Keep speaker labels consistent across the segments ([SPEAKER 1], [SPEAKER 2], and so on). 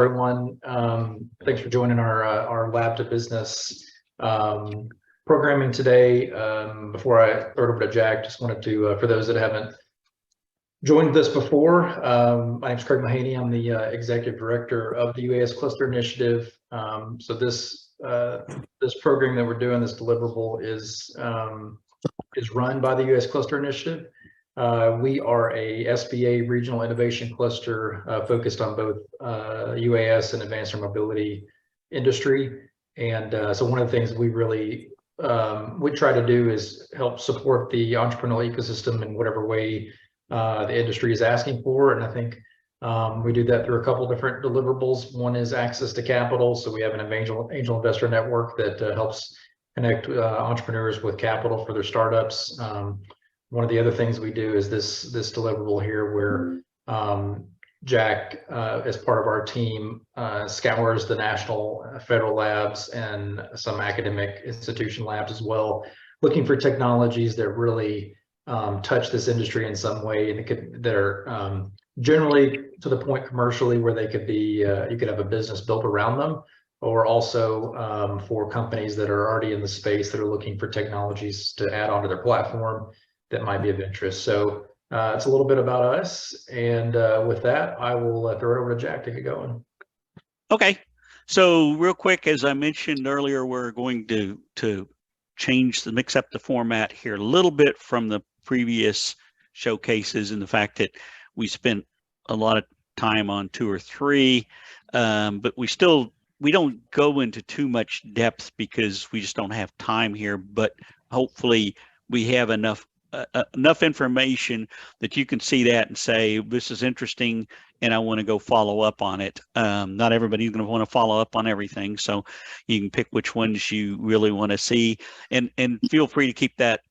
[SPEAKER 1] everyone. Thanks for joining our Lab to Business programming today. Before I throw it over to Jack, just wanted to, for those that haven't joined this before, my name is Craig Mahaney. I'm the Executive Director of the UAS Cluster Initiative. So this program that we're doing, this deliverable, is run by the UAS Cluster Initiative. We are a SBA regional innovation cluster focused on both UAS and advanced air mobility industry. And so one of the things we really we try to do is help support the entrepreneurial ecosystem in whatever way the industry is asking for. And I think we do that through a couple different deliverables. One is access to capital. So we have an angel investor network that helps connect entrepreneurs with capital for their startups. One of the other things we do is this deliverable here, where Jack, as part of our team, scours the national federal labs and some academic institution labs as well, looking for technologies that really touch this industry in some way, and that are generally to the point commercially where they could be, you could have a business built around them, or also for companies that are already in the space that are looking for technologies to add onto their platform that might be of interest. So it's a little bit about us. And with that, I will throw it over to Jack to get going.
[SPEAKER 2] Okay. So real quick, as I mentioned earlier, we're going to mix up the format here a little bit from the previous showcases, and the fact that we spent a lot of time on 2 or 3, but we don't go into too much depth because we just don't have time here. But hopefully we have enough information that you can see that and say, this is interesting and I want to go follow up on it. Not everybody's going to want to follow up on everything, so you can pick which ones you really want to see, and feel free to keep that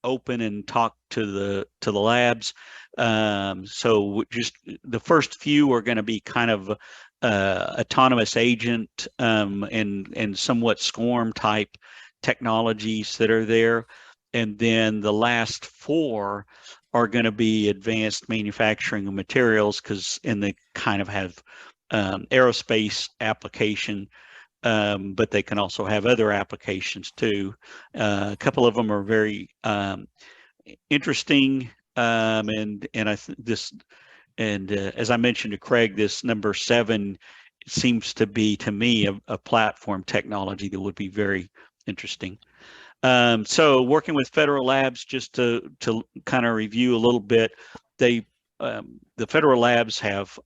[SPEAKER 2] open and talk to the labs. So just the first few are going to be kind of autonomous agent and somewhat SCORM type technologies that are there. And then the last 4 are going to be advanced manufacturing of materials, and they kind of have aerospace application, but they can also have other applications too. A couple of them are very interesting, and I think this, and as I mentioned to Craig, this number 7 seems to be, to me, a platform technology that would be very interesting. So working with federal labs, just to kind of review a little bit, the federal labs have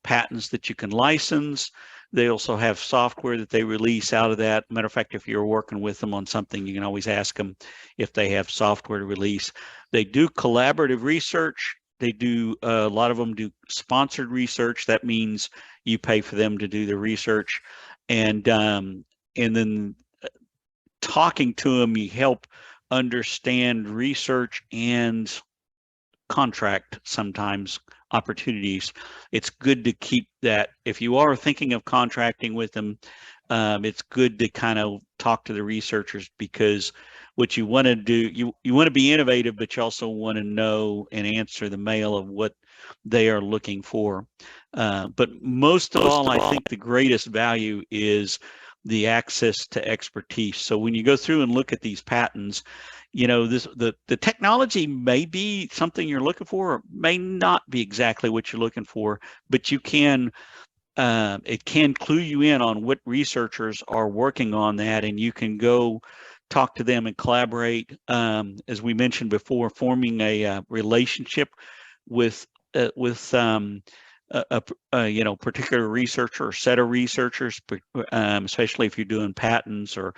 [SPEAKER 2] patents that you can license. They also have software that they release out of that. Matter of fact, if you're working with them on something, you can always ask them if they have software to release. They do collaborative research. They do, a lot of them do sponsored research. That means you pay for them to do the research. And then talking to them, you help understand research and contract sometimes opportunities. It's good to keep that. If you are thinking of contracting with them, it's good to kind of talk to the researchers, because what you want to do, you want to be innovative, but you also want to know and answer the mail of what they are looking for. But most of all, I think the greatest value is the access to expertise. So when you go through and look at these patents, you know, the technology may be something you're looking for, or may not be exactly what you're looking for, but you can, it can clue you in on what researchers are working on that, and you can go talk to them and collaborate. As we mentioned before, forming a relationship with you know, particular researcher or set of researchers, especially if you're doing patents or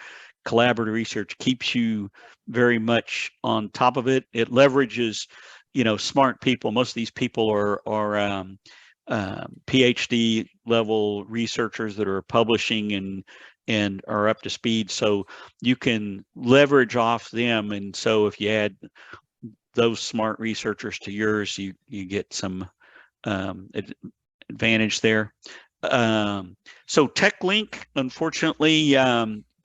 [SPEAKER 2] collaborative research, keeps you very much on top of it. It leverages, you know, smart people. Most of these people are PhD level researchers that are publishing and are up to speed, so you can leverage off them. And so if you add those smart researchers to yours, you get some advantage there. So TechLink, unfortunately,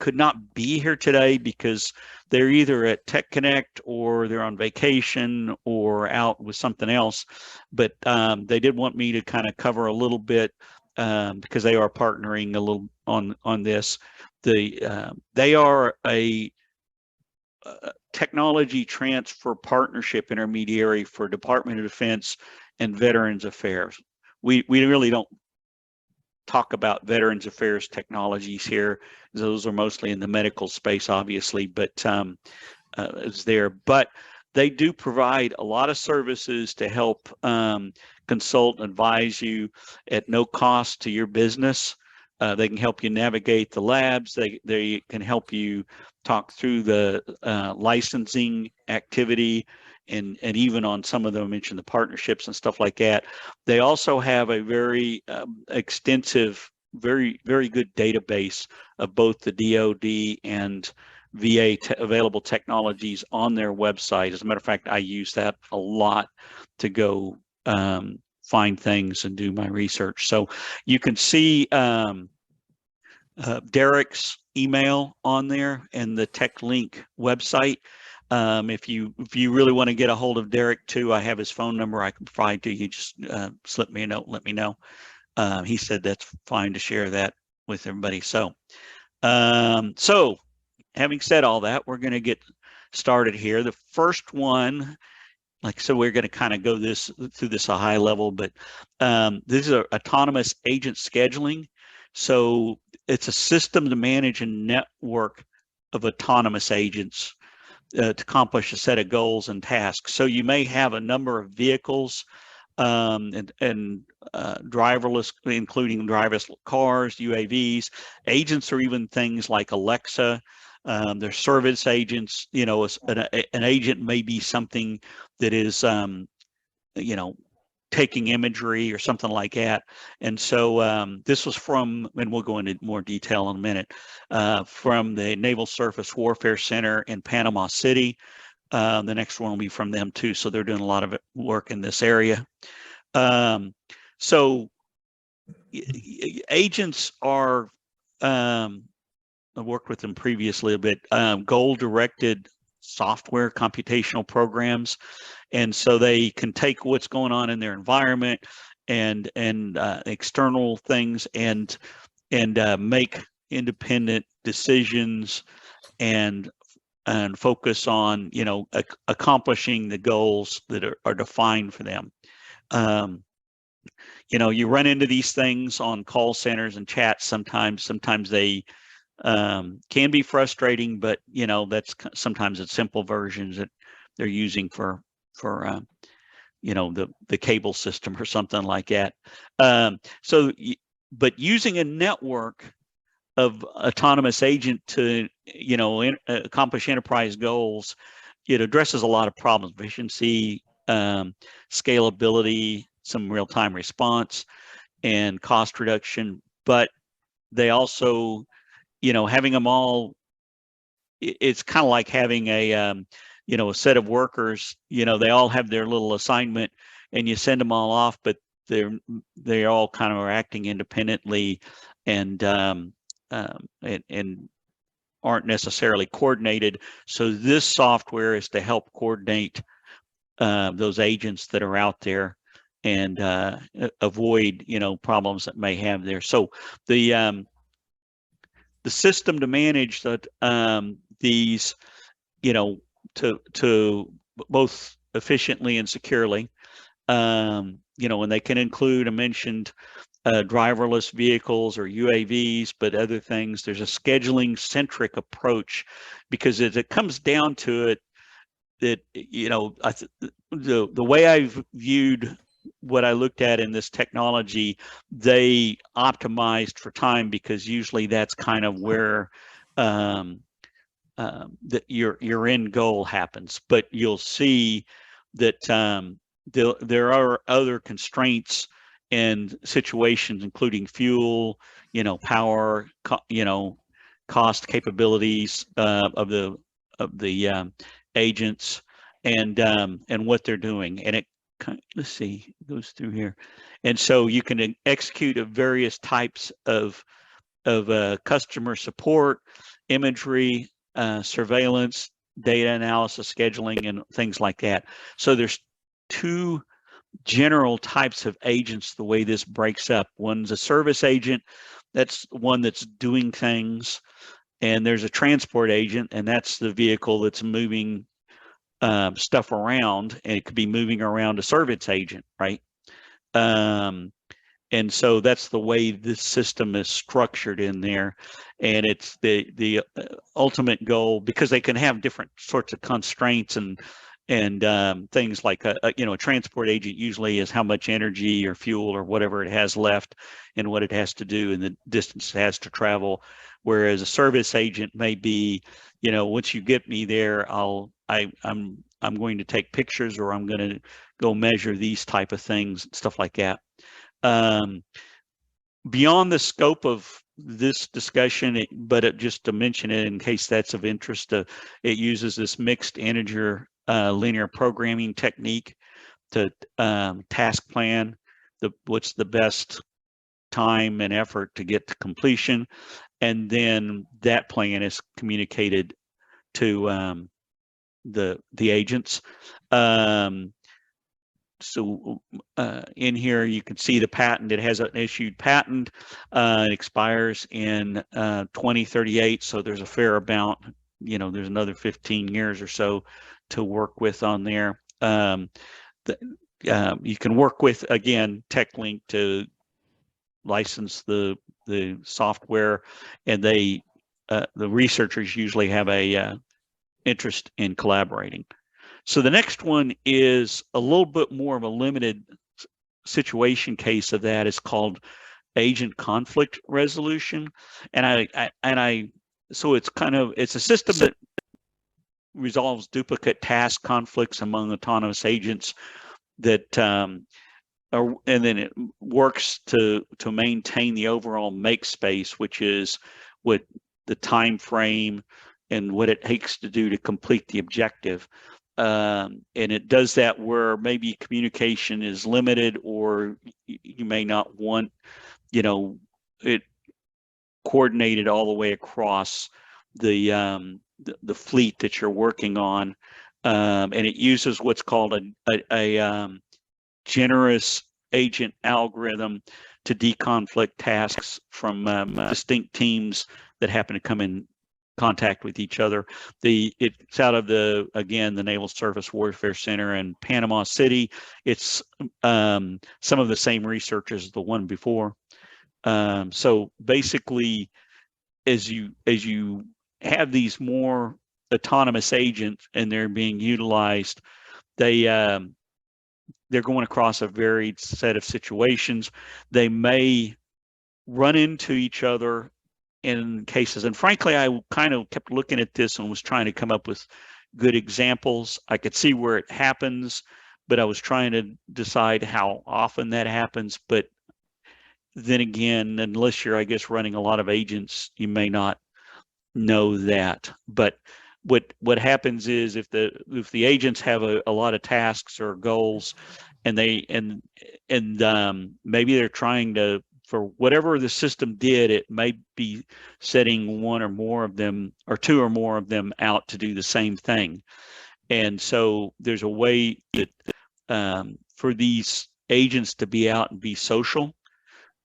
[SPEAKER 2] could not be here today because they're either at Tech Connect or they're on vacation or out with something else. But they did want me to kind of cover a little bit because they are partnering a little on this. They are a technology transfer partnership intermediary for Department of Defense and Veterans Affairs. We really don't talk about Veterans Affairs technologies here. Those are mostly in the medical space, obviously, but it's there. But they do provide a lot of services to help consult and advise you at no cost to your business. They can help you navigate the labs. They can help you talk through the licensing activity, and even on some of them, I mentioned the partnerships and stuff like that. They also have a very extensive, very good database of both the DoD and VA available technologies on their website. As a matter of fact, I use that a lot to go find things and do my research. So you can see Derek's email on there and the TechLink website. If you really want to get a hold of Derek too, I have his phone number I can provide to you. Just slip me a note, let me know. He said that's fine to share that with everybody. So having said all that, we're going to get started here. The first one, like I said, we're going to kind of go through this a high level, but this is autonomous agent scheduling. So it's a system to manage a network of autonomous agents to accomplish a set of goals and tasks. So you may have a number of vehicles and driverless, including driverless cars, UAVs, agents, or even things like Alexa. There's service agents. You know, an agent may be something that is, you know, taking imagery or something like that. And so this was from, and we'll go into more detail in a minute, from the Naval Surface Warfare Center in Panama City. The next one will be from them too. So they're doing a lot of work in this area. So agents are, I worked with them previously a bit, goal-directed software computational programs. And so they can take what's going on in their environment and external things and make independent decisions and focus on, you know, accomplishing the goals that are defined for them. You know, you run into these things on call centers and chats sometimes. Sometimes they can be frustrating, but you know, that's sometimes it's simple versions that they're using for you know, the cable system or something like that. But using a network of autonomous agent to, you know, accomplish enterprise goals, it addresses a lot of problems: efficiency, scalability, some real-time response, and cost reduction. But they also, you know, having them all, it's kind of like having a you know, a set of workers. You know, they all have their little assignment and you send them all off, but they're all kind of acting independently and aren't necessarily coordinated. So this software is to help coordinate those agents that are out there and avoid, you know, problems that may have there. So the system to manage that these, you know, to both efficiently and securely, you know, and they can include, I mentioned, driverless vehicles or UAVs, but other things. There's a scheduling centric approach, because as it comes down to it, that, you know, the way I've viewed what I looked at in this technology, they optimized for time, because usually that's kind of where that your end goal happens. But you'll see that there are other constraints and situations, including fuel, you know, power, you know, cost, capabilities of the agents, and what they're doing. And it, let's see, it goes through here. And so you can execute various types of customer support, imagery, surveillance, data analysis, scheduling, and things like that. So there's two general types of agents, the way this breaks up. One's a service agent, that's one that's doing things, and there's a transport agent, and that's the vehicle that's moving stuff around, and it could be moving around a service agent, right? And so that's the way this system is structured in there, and it's the ultimate goal, because they can have different sorts of constraints and things like a transport agent usually is how much energy or fuel or whatever it has left and what it has to do and the distance it has to travel, whereas a service agent may be, once you get me there, I'm going to take pictures, or I'm going to go measure these type of things, stuff like that. Beyond the scope of this discussion, just to mention it in case that's of interest, it uses this mixed integer linear programming technique to task plan what's the best time and effort to get to completion, and then that plan is communicated to the agents. So in here you can see the patent. It has an issued patent. It expires in 2038. So there's a fair amount. There's another 15 years or so to work with on there. You can work with, again, TechLink to license the software, and the researchers usually have a interest in collaborating. So the next one is a little bit more of a limited situation case of that. It's called agent conflict resolution, so it's a system that resolves duplicate task conflicts among autonomous agents that and then it works to maintain the overall make space, which is what the time frame and what it takes to do to complete the objective. And it does that where maybe communication is limited, or you may not want, it coordinated all the way across the fleet that you're working on. And it uses what's called a generous agent algorithm to deconflict tasks from distinct teams that happen to come in contact with each other. It's out of the Naval Surface Warfare Center in Panama City. It's some of the same research as the one before. So basically, as you have these more autonomous agents and they're being utilized, they're going across a varied set of situations. They may run into each other in cases, and frankly, I kind of kept looking at this and was trying to come up with good examples. I could see where it happens, but I was trying to decide how often that happens. But then again, unless you're, I guess, running a lot of agents, you may not know that. But what happens is if the agents have a lot of tasks or goals, and maybe they're trying to, for whatever the system did, it may be setting one or more of them, or two or more of them, out to do the same thing. And so there's a way that for these agents to be out and be social,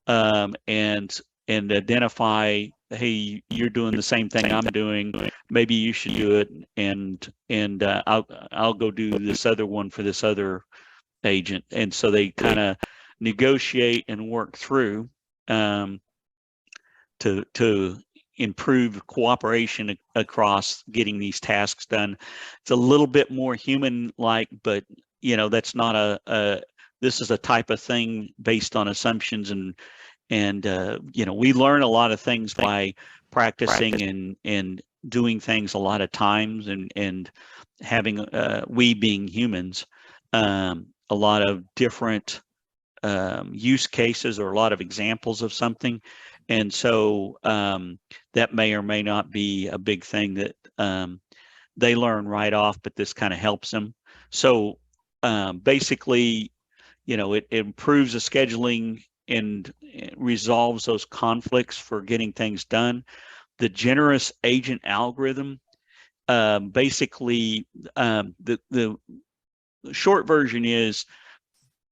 [SPEAKER 2] and identify, hey, you're doing the same thing I'm doing, maybe you should do it, and I'll go do this other one for this other agent. And so they kind of negotiate and work through to improve cooperation across getting these tasks done. It's a little bit more human-like, but that's not this is a type of thing based on assumptions, and we learn a lot of things by practicing and doing things a lot of times, and having we being humans, a lot of different use cases or a lot of examples of something. And so that may or may not be a big thing that they learn right off, but this kind of helps them. So basically, it improves the scheduling and resolves those conflicts for getting things done. The generous agent algorithm, basically, the short version is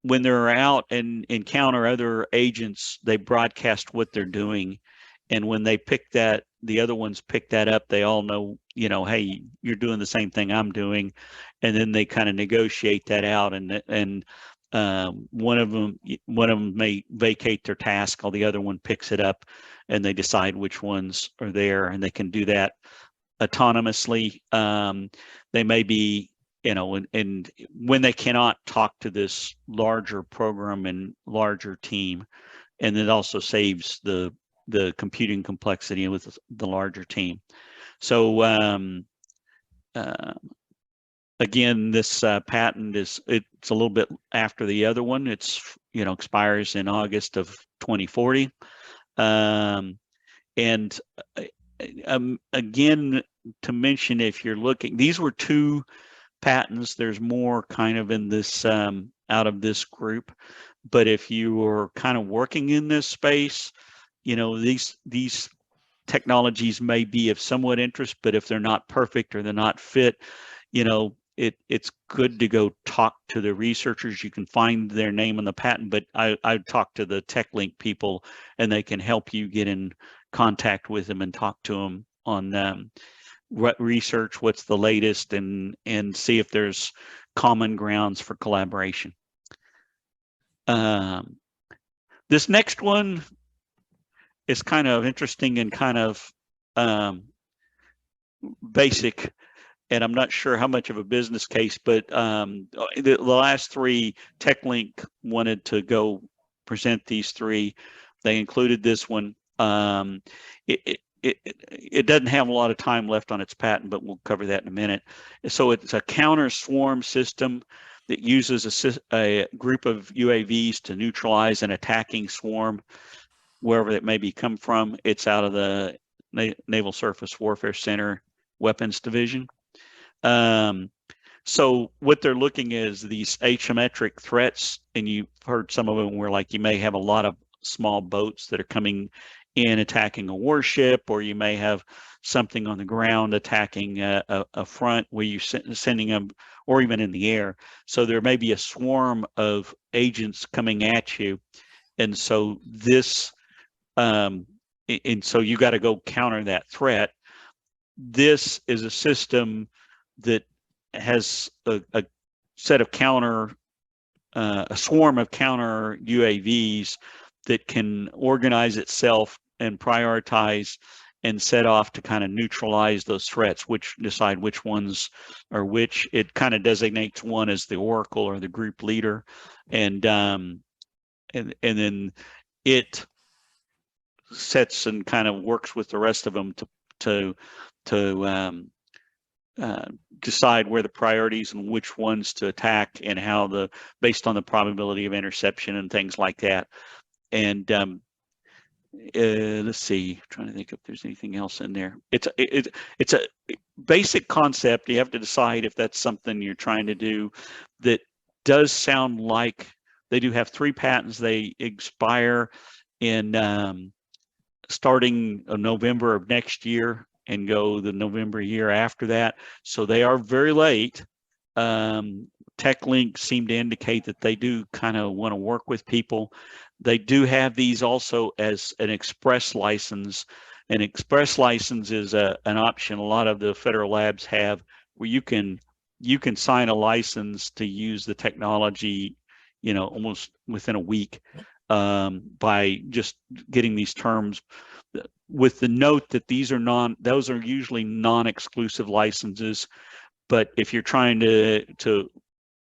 [SPEAKER 2] when they're out and encounter other agents, they broadcast what they're doing. And when they pick that, the other ones pick that up, they all know, you know, hey, you're doing the same thing I'm doing. And then they kind of negotiate that out. And one of them may vacate their task, while the other one picks it up, and they decide which ones are there, and they can do that autonomously. They may be, you know, and when they cannot talk to this larger program and larger team, and it also saves the computing complexity with the larger team. So again, this patent it's a little bit after the other one. It's, you know, expires in August of 2040. And again, to mention, if you're looking, these were 2 patents. There's more kind of in this out of this group, but if you are kind of working in this space, you know, these technologies may be of somewhat interest, but if they're not perfect or they're not fit, you know, it's good to go talk to the researchers. You can find their name on the patent, but I talk to the TechLink people, and they can help you get in contact with them and talk to them on what research, what's the latest, and see if there's common grounds for collaboration. This next one is kind of interesting and kind of basic, and I'm not sure how much of a business case, but the last 3, TechLink wanted to go present these 3. They included this one. It doesn't have a lot of time left on its patent, but we'll cover that in a minute. So it's a counter swarm system that uses a group of UAVs to neutralize an attacking swarm wherever it may be come from. It's out of the Naval Surface Warfare Center Weapons Division. So what they're looking is these asymmetric threats, and you've heard some of them where, like, you may have a lot of small boats that are coming in attacking a warship, or you may have something on the ground attacking a front where you're sending them, or even in the air. So there may be a swarm of agents coming at you, and so this and so you got to go counter that threat. This is a system that has a set of a swarm of counter UAVs that can organize itself and prioritize and set off to kind of neutralize those threats, decide which ones are which. It kind of designates one as the oracle or the group leader, and then it sets and kind of works with the rest of them to decide where the priorities and which ones to attack, and how based on the probability of interception and things like that. And let's see, I'm trying to think if there's anything else in there. It's a basic concept. You have to decide if that's something you're trying to do. That does sound like they do have 3 patents. They expire in starting November of next year and go the November year after that. So they are very late. TechLink seemed to indicate that they do kind of want to work with people. They do have these also as an express license. An express license is an option a lot of the federal labs have, where you can sign a license to use the technology, you know, almost within a week, by just getting these terms, with the note that those are usually non-exclusive licenses. But if you're trying to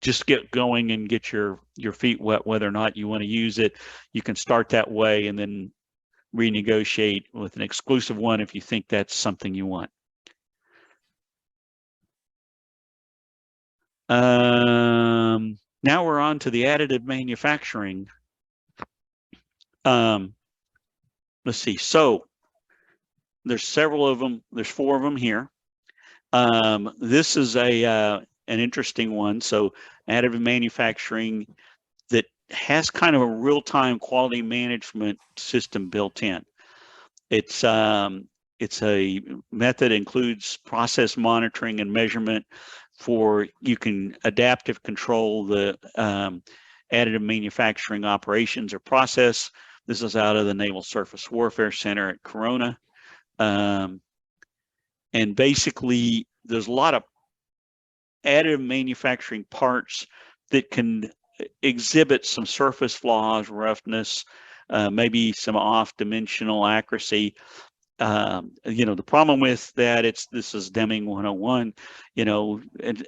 [SPEAKER 2] just get going and get your feet wet, whether or not you want to use it, you can start that way and then renegotiate with an exclusive one if you think that's something you want. Now we're on to the additive manufacturing. Let's see. So there's several of them. There's 4 of them here. This is an interesting one. So additive manufacturing that has kind of a real-time quality management system built in. It's a method includes process monitoring and measurement you can adaptive control additive manufacturing operations or process. This is out of the Naval Surface Warfare Center at Corona. And basically, there's a lot of additive manufacturing parts that can exhibit some surface flaws, roughness, maybe some off-dimensional accuracy. The problem with that, this is Deming 101,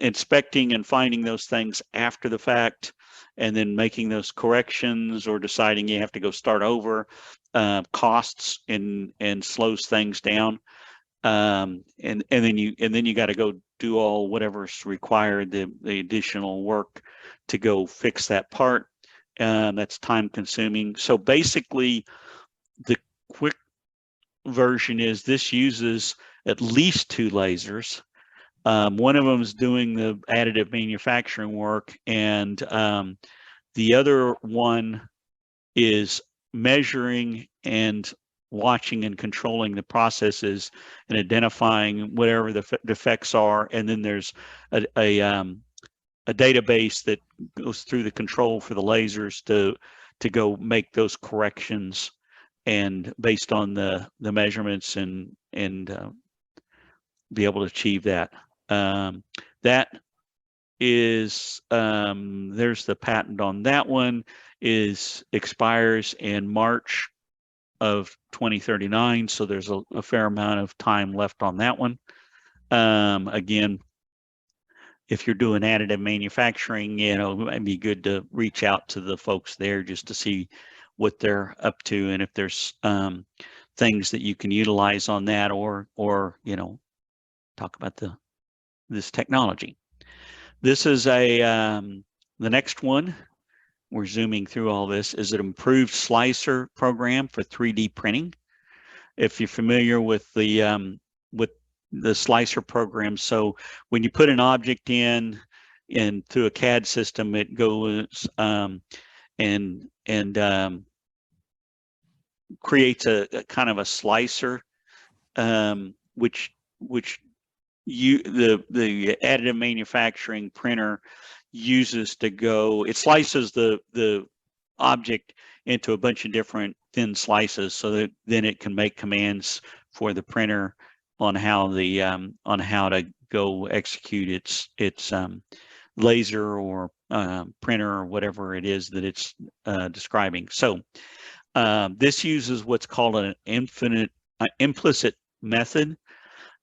[SPEAKER 2] inspecting and finding those things after the fact, and then making those corrections or deciding you have to go start over, costs and slows things down. And then you got to go do all whatever's required, the additional work to go fix that part. That's time consuming. So basically, the quick version is this uses at least 2 lasers. One of them is doing the additive manufacturing work, and the other one is measuring and watching and controlling the processes and identifying whatever the defects are. And then there's a database that goes through the control for the lasers to go make those corrections, and based on the measurements and be able to achieve that. That is there's the patent on that one, expires in March of 2039, so there's a fair amount of time left on that one. Again, if you're doing additive manufacturing, it might be good to reach out to the folks there just to see what they're up to, and if there's things that you can utilize on that, or talk about this technology. This is the next one. We're zooming through all this. Is an improved slicer program for 3D printing. If you're familiar with the slicer program, so when you put an object in through a CAD system, it goes and creates a kind of a slicer, which the additive manufacturing printer uses to go. It slices the object into a bunch of different thin slices, so that then it can make commands for the printer on how to go execute its laser or printer or whatever it is that it's describing. So this uses what's called an implicit method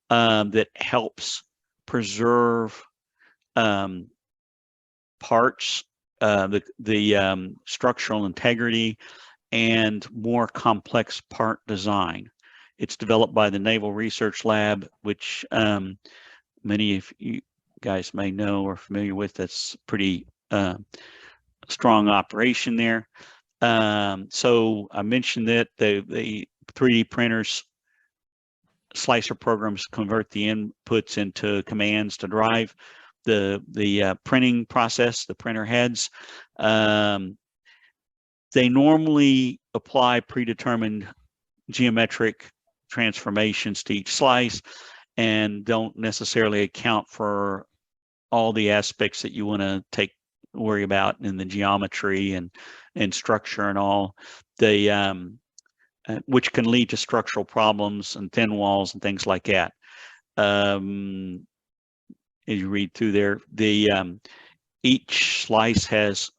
[SPEAKER 2] that helps preserve parts, the structural integrity, and more complex part design. It's developed by the Naval Research Lab, which many of you guys may know or familiar with. That's pretty strong operation there. So I mentioned that the 3D printers, slicer programs convert the inputs into commands to drive the printing process, the printer heads. They normally apply predetermined geometric transformations to each slice and don't necessarily account for all the aspects that you want to worry about in the geometry and structure and all, which can lead to structural problems and thin walls and things like that. As you read through there, each slice has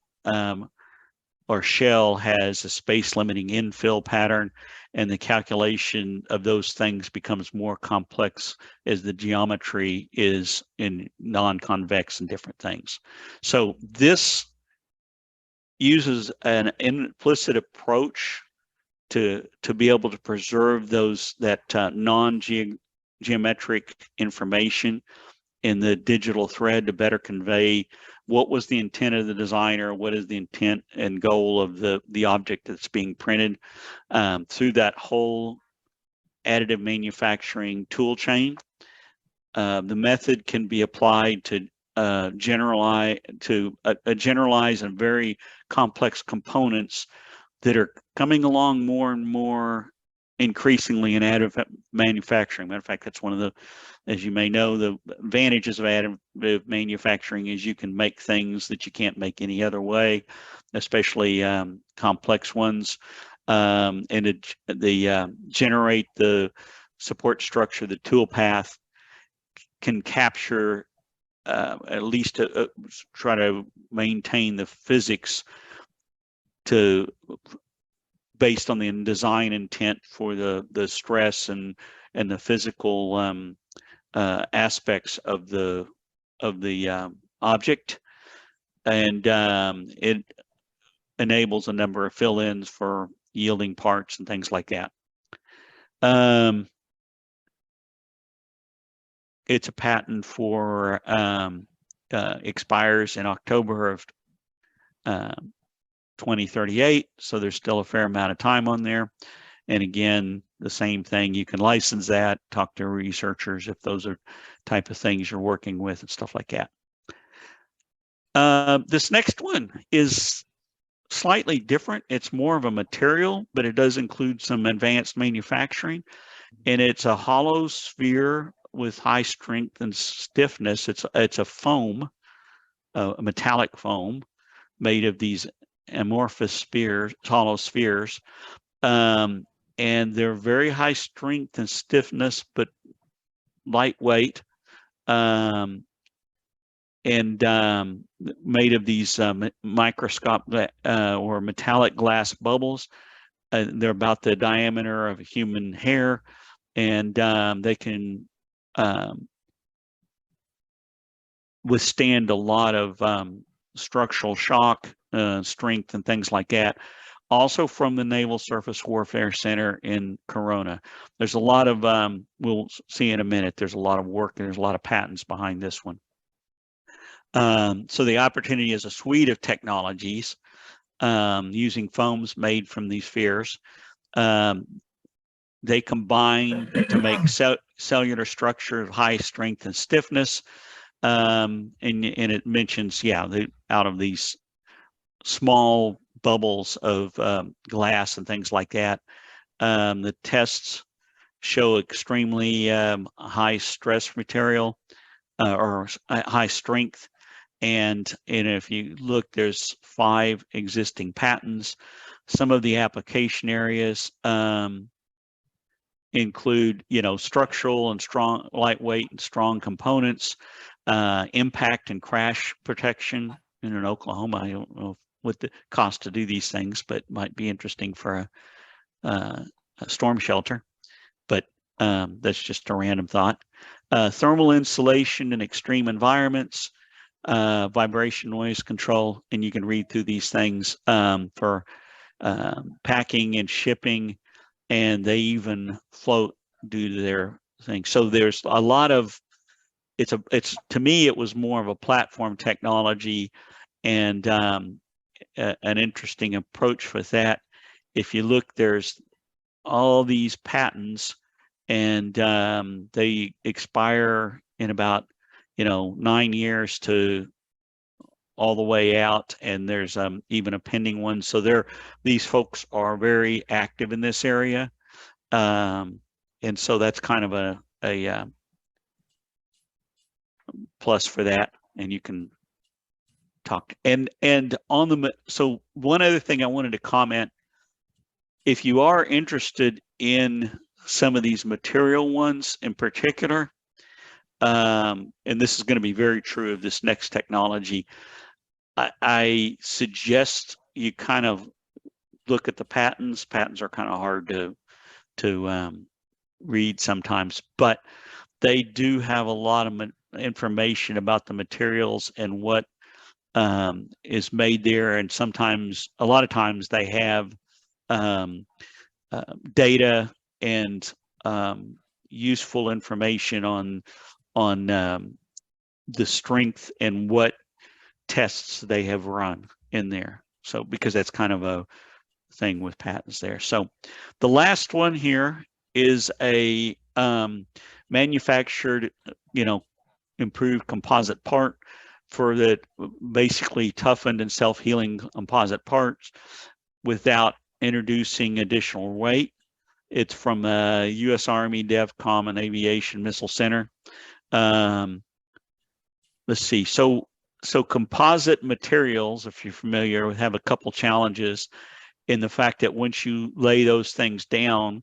[SPEAKER 2] or shell has a space limiting infill pattern, and the calculation of those things becomes more complex as the geometry is in non-convex and different things. So this uses an implicit approach to be able to preserve that non-geometric information in the digital thread to better convey what was the intent of the designer, what is the intent and goal of the object that's being printed, through that whole additive manufacturing tool chain. The method can be applied to generalize and very complex components that are coming along more and more increasingly in additive manufacturing. Matter of fact, that's one of the, as you may know, the advantages of additive manufacturing is you can make things that you can't make any other way, especially complex ones, and generate the support structure, the tool path can capture at least try to maintain the physics based on the design intent for the stress and the physical aspects of the object, and it enables a number of fill-ins for yielding parts and things like that. It's a patent for expires in October of 2038, so there's still a fair amount of time on there. And again, the same thing, you can license that, talk to researchers if those are type of things you're working with and stuff like that. This next one is slightly different. It's more of a material, but it does include some advanced manufacturing, and it's a hollow sphere with high strength and stiffness. It's a foam, a metallic foam made of these amorphous spheres, hollow spheres, and they're very high strength and stiffness, but lightweight, and made of these microscopic or metallic glass bubbles. They're about the diameter of a human hair, and they can withstand a lot of structural shock, strength, and things like that. Also from the Naval Surface Warfare Center in Corona. There's a lot of, we'll see in a minute, there's a lot of work and there's a lot of patents behind this one. So the opportunity is a suite of technologies using foams made from these spheres. They combine to make cellular structure of high strength and stiffness. And it mentions, yeah, out of these small bubbles of glass and things like that. The tests show extremely high stress material or high strength. And if you look, there's 5 existing patents. Some of the application areas include, structural and strong, lightweight and strong components, impact and crash protection. In Oklahoma, I don't know what the cost to do these things, but might be interesting for a storm shelter. But that's just a random thought. Thermal insulation in extreme environments, vibration noise control, and you can read through these things for packing and shipping, and they even float due to their thing. So there's a lot of, it's to me, it was more of a platform technology and an interesting approach with that. If you look, there's all these patents, and they expire in about 9 years to all the way out, and there's even a pending one. So these folks are very active in this area, and so that's kind of a plus for that. And you can talk and on the, so one other thing I wanted to comment, if you are interested in some of these material ones in particular, and this is going to be very true of this next technology, I suggest you kind of look at the patents. Patents are kind of hard to read sometimes, but they do have a lot of information about the materials and what is made there, and sometimes, a lot of times, they have data and useful information on the strength and what tests they have run in there. So because that's kind of a thing with patents there. So the last one here is a manufactured, improved composite part for the basically toughened and self-healing composite parts without introducing additional weight. It's from U.S. Army DEVCOM and Aviation Missile Center. Let's see. So composite materials, if you're familiar, have a couple challenges in the fact that once you lay those things down,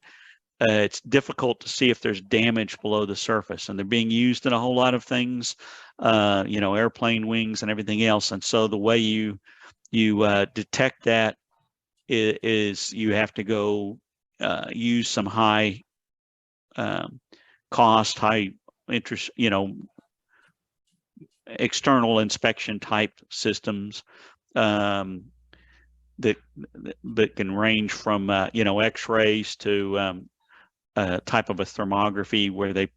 [SPEAKER 2] it's difficult to see if there's damage below the surface, and they're being used in a whole lot of things, airplane wings and everything else. And so the way you detect that is you have to go use some high cost, high interest, external inspection type systems that can range from X-rays to type of a thermography where they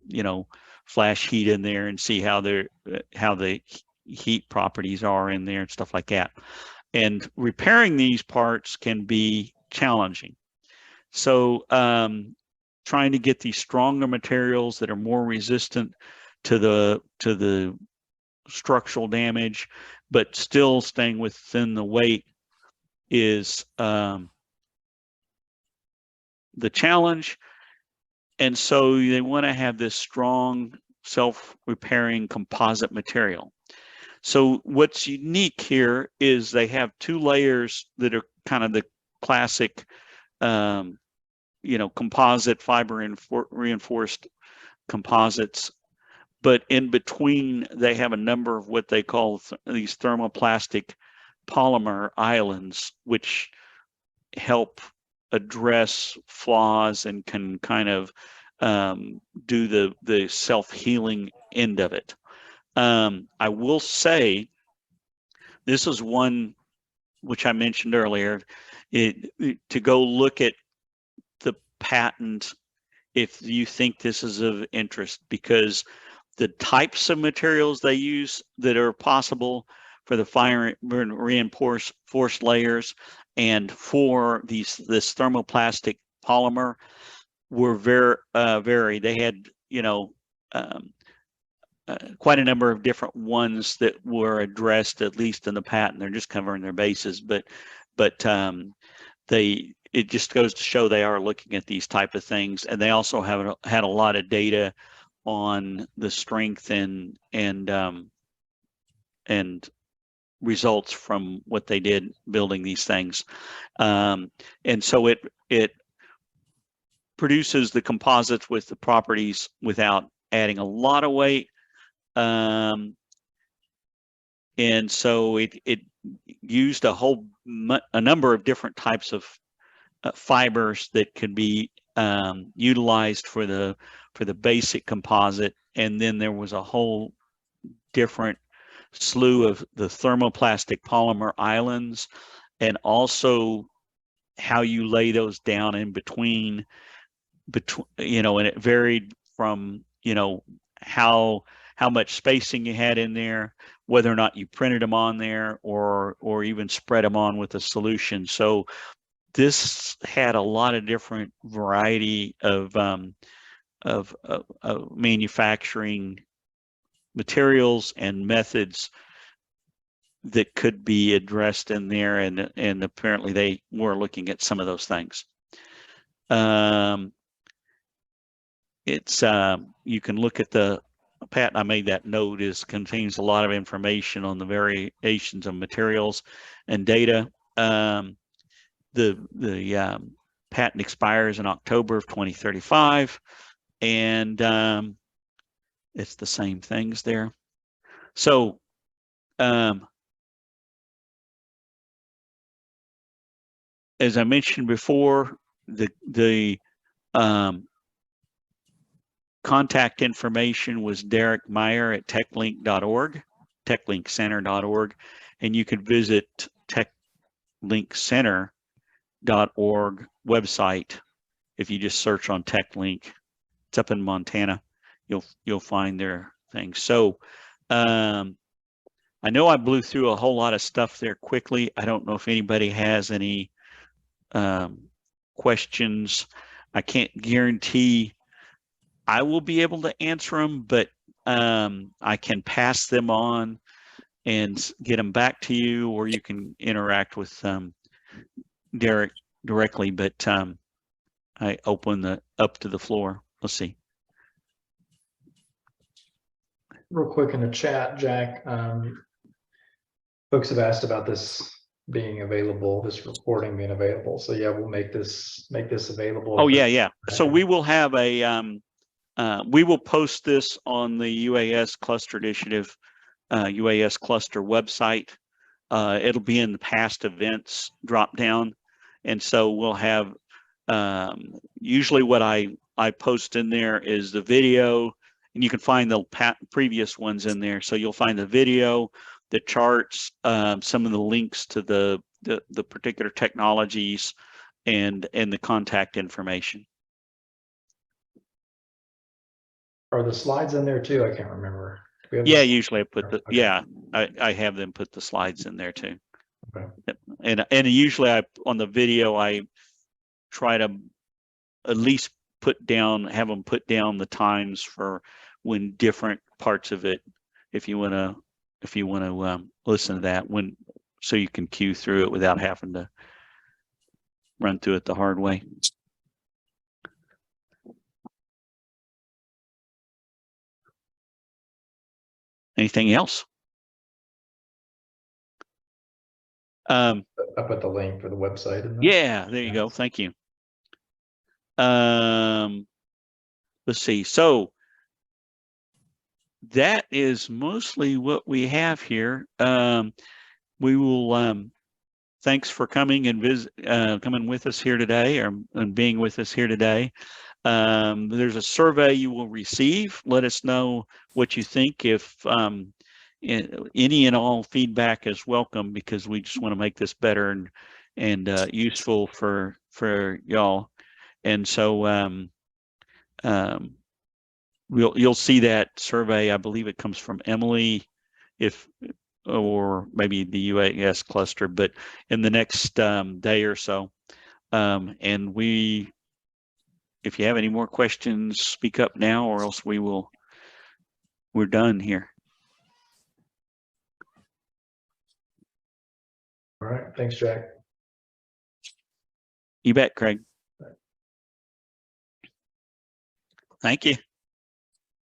[SPEAKER 2] flash heat in there and see how the heat properties are in there and stuff like that. And repairing these parts can be challenging. So trying to get these stronger materials that are more resistant to the structural damage, but still staying within the weight is the challenge. And so they want to have this strong self-repairing composite material. So what's unique here is they have two layers that are kind of the classic composite fiber reinforced composites, but in between they have a number of what they call these thermoplastic polymer islands, which help address flaws and can kind of do the self-healing end of it. I will say this is one which I mentioned earlier, to go look at the patent if you think this is of interest, because the types of materials they use that are possible for the fire reinforced layers and for this thermoplastic polymer were very varied. They had quite a number of different ones that were addressed, at least in the patent. They're just covering their bases, but it just goes to show they are looking at these type of things, and they also have had a lot of data on the strength and results from what they did building these things, and so it produces the composites with the properties without adding a lot of weight, and so it used a number of different types of fibers that could be utilized for the basic composite, and then there was a whole different slew of the thermoplastic polymer islands, and also how you lay those down in between, and it varied from how much spacing you had in there, whether or not you printed them on there or even spread them on with a solution. So this had a lot of different variety of manufacturing materials and methods that could be addressed in there, and apparently they were looking at some of those things. It's you can look at the patent. I made that note, contains a lot of information on the variations of materials and data. The patent expires in October of 2035, and it's the same things there. So as I mentioned before, the contact information was Derek Meyer at techlink.org, techlinkcenter.org, and you could visit techlinkcenter.org website. If you just search on TechLink, it's up in Montana, you'll find their things. So I know I blew through a whole lot of stuff there quickly. I don't know if anybody has any questions. I can't guarantee I will be able to answer them, but I can pass them on and get them back to you, or you can interact with Derek directly. But I open the up to the floor. Let's see.
[SPEAKER 1] Real quick in the chat, Jack, folks have asked about this being available, this recording being available. So yeah, we'll make this available.
[SPEAKER 2] Oh yeah, yeah. So we will have a we will post this on the UAS Cluster Initiative, UAS Cluster website. It'll be in the past events drop down, and so we'll have usually what I post in there is the video, and you can find the previous ones in there. So you'll find the video, the charts, some of the links to the particular technologies, and the contact information.
[SPEAKER 1] Are the slides in there too? I can't remember.
[SPEAKER 2] Yeah, usually I put the,
[SPEAKER 1] okay.
[SPEAKER 2] yeah, I have them put the slides in there too.
[SPEAKER 1] Okay.
[SPEAKER 2] And usually on the video, I try to at least have them put down the times for when different parts of it, if you want to listen to that, so you can cue through it without having to run through it the hard way. Anything else?
[SPEAKER 1] I put the link for the website in there.
[SPEAKER 2] Yeah, there you go. Thank you. Let's see. So that is mostly what we have here. We will thanks for coming and coming with us here today, and being with us here today. There's a survey you will receive. Let us know what you think. If any and all feedback is welcome, because we just want to make this better and useful for y'all. And so you'll see that survey. I believe it comes from Emily, or maybe the UAS cluster, but in the next day or so. And if you have any more questions, speak up now, or else we're done here.
[SPEAKER 1] All right. Thanks, Jack.
[SPEAKER 2] You bet, Craig. Thank you.